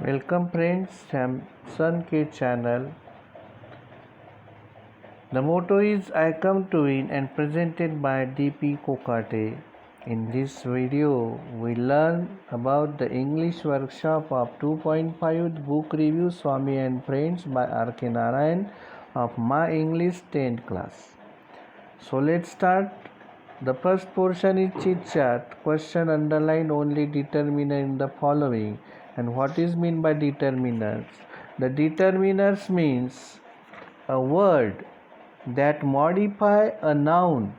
Welcome friends, Samson K channel. The motto is I come to win and presented by DP Kokate. In this video, we learn about the English workshop of 2.5 book review Swami and Friends by R.K. Narayan of My English 10th class. So let's start. The first portion is chit chat. Question underline only determiner in the following. And what is meant by determiners? The determiners means a word that modify a noun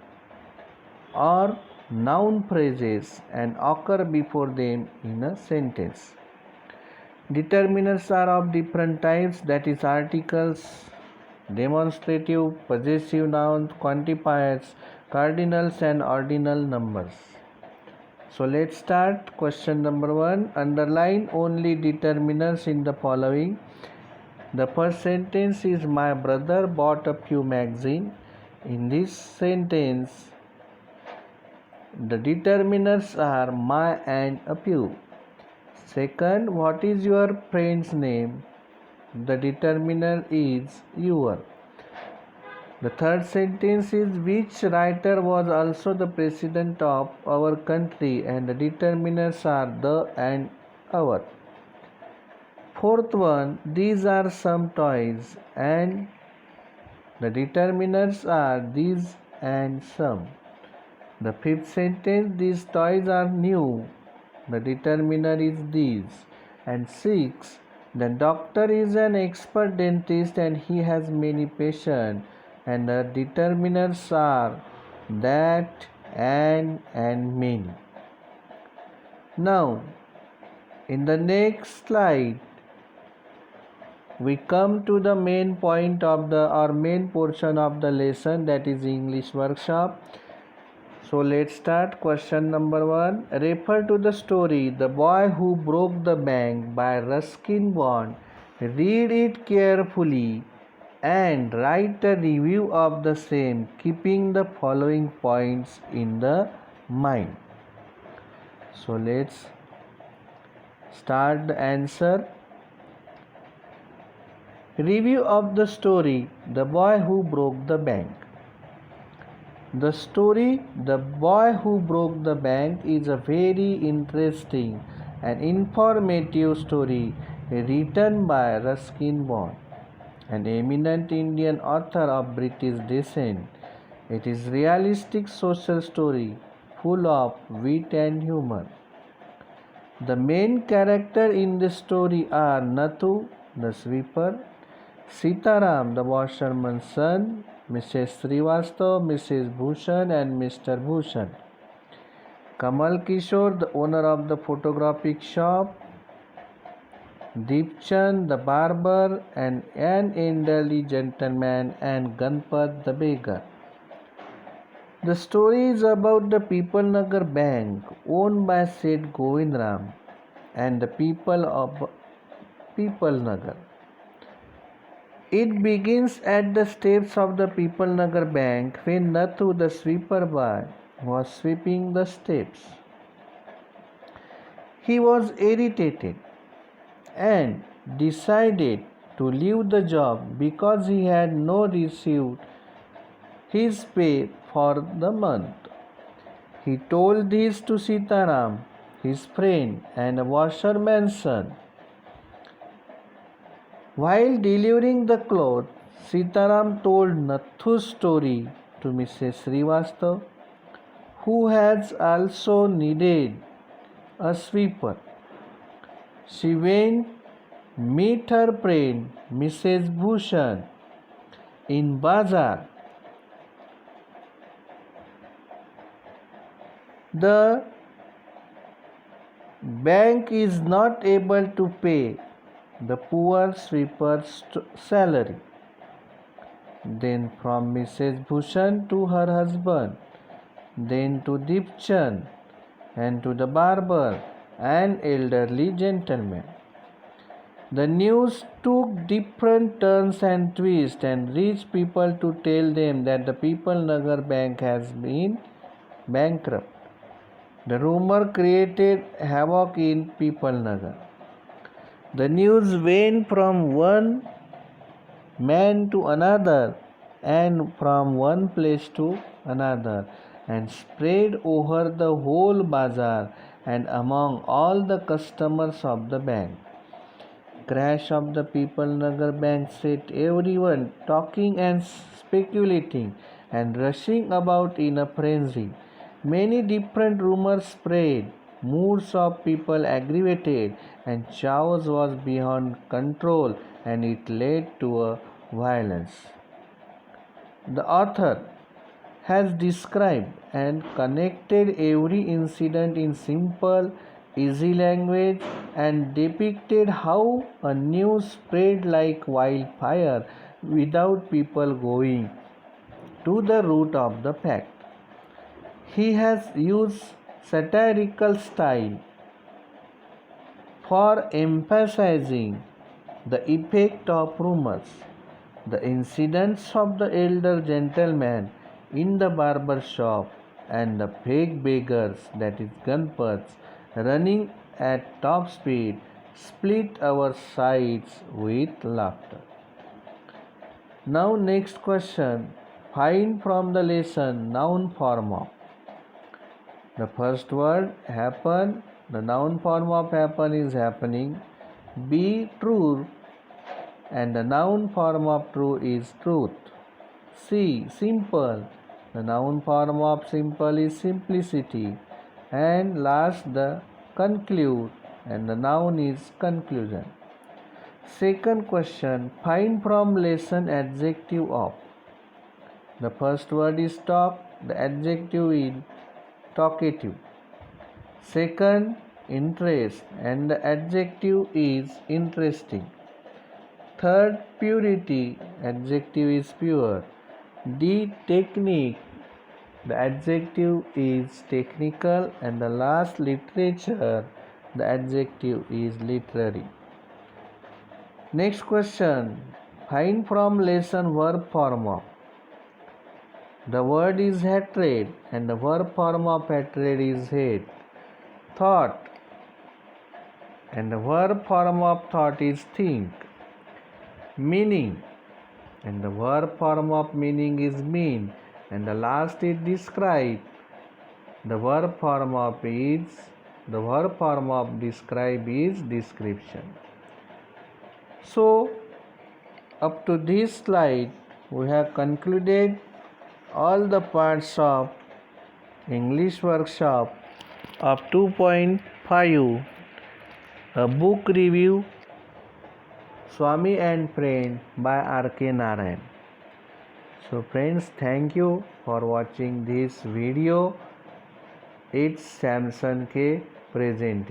or noun phrases and occur before them in a sentence. Determiners are of different types, that is articles, demonstrative, possessive nouns, quantifiers, cardinals and ordinal numbers. So let's start. Question number 1. Underline only determiners in the following. The first sentence is my brother bought a few magazines. In this sentence, the determiners are my and a few. Second, what is your friend's name? The determiner is your. The third sentence is which writer was also the president of our country, and the determiners are the and our. Fourth one, these are some toys, and the determiners are these and some. The fifth sentence, these toys are new, the determiner is these. And six, the doctor is an expert dentist and he has many patients, and the determiners are that and many. Now, in the next slide, we come to the main point of main portion of the lesson, that is English workshop. So let's start. Question number 1. Refer to the story The Boy Who Broke the Bank by Ruskin Bond. Read it carefully and write a review of the same, keeping the following points in the mind. So let's start the answer. Review of the story The Boy Who Broke the Bank. The story The Boy Who Broke the Bank is a very interesting and informative story written by Ruskin Bond, an eminent Indian author of British descent. It is a realistic social story full of wit and humor. The main character in the story are Nathu, the sweeper, Sitaram, the washerman's son, Mrs. Srivastav, Mrs. Bhushan and Mr. Bhushan. Kamal Kishore, the owner of the photographic shop, Deepchand, the barber, and an elderly gentleman, and Ganpat, the beggar. The story is about the Pipalnagar Bank, owned by Seth Govindram and the people of Pipalnagar. It begins at the steps of the Pipalnagar Bank when Nathu, the sweeper boy, was sweeping the steps. He was irritated and decided to leave the job because he had not received his pay for the month. He told this to Sitaram, his friend and a washerman's son. While delivering the cloth, Sitaram told Nathu's story to Mrs. Srivastav, who has also needed a sweeper. She went meet her friend Mrs. Bhushan in Bazaar. The bank is not able to pay the poor sweeper's salary. Then from Mrs. Bhushan to her husband, then to Deepchand, and to the barber and elderly gentleman. The news took different turns and twists and reached people to tell them that the Pipalnagar Bank has been bankrupt. The rumor created havoc in Pipalnagar. The news went from one man to another and from one place to another and spread over the whole bazaar and among all the customers of the bank. Crash of the People Nagar Bank set everyone talking and speculating and rushing about in a frenzy. Many different rumors spread, moods of people aggravated, and chaos was beyond control, and it led to a violence. The author has described and connected every incident in simple, easy language and depicted how a news spread like wildfire without people going to the root of the fact. He has used satirical style for emphasizing the effect of rumors. The incidents of the elder gentleman in the barber shop and the fake beggars, that is gunputs, running at top speed split our sides with laughter. Now next question. Find from the lesson noun form of. The first word happen. The noun form of happen is happening. Be true, and the noun form of true is truth. C. Simple. The noun form of simple is simplicity. And last, the conclude, and the noun is conclusion. Second question. Find from lesson adjective of. The first word is talk. The adjective is talkative. Second, interest, and the adjective is interesting. Third, purity, adjective is pure. D. Technique, the adjective is technical. And the last, literature, the adjective is literary. Next question. Find from lesson verb form of. The word is hatred and the verb form of hatred is hate. Thought, and the verb form of thought is think. Meaning, and the verb form of meaning is mean. And the last is describe. The verb form of describe is description. So up to this slide we have concluded all the parts of English workshop of 2.5, a book review, Swami and Friend by R.K. Narayan. So friends, thank you for watching this video. It's Samson K. presenting.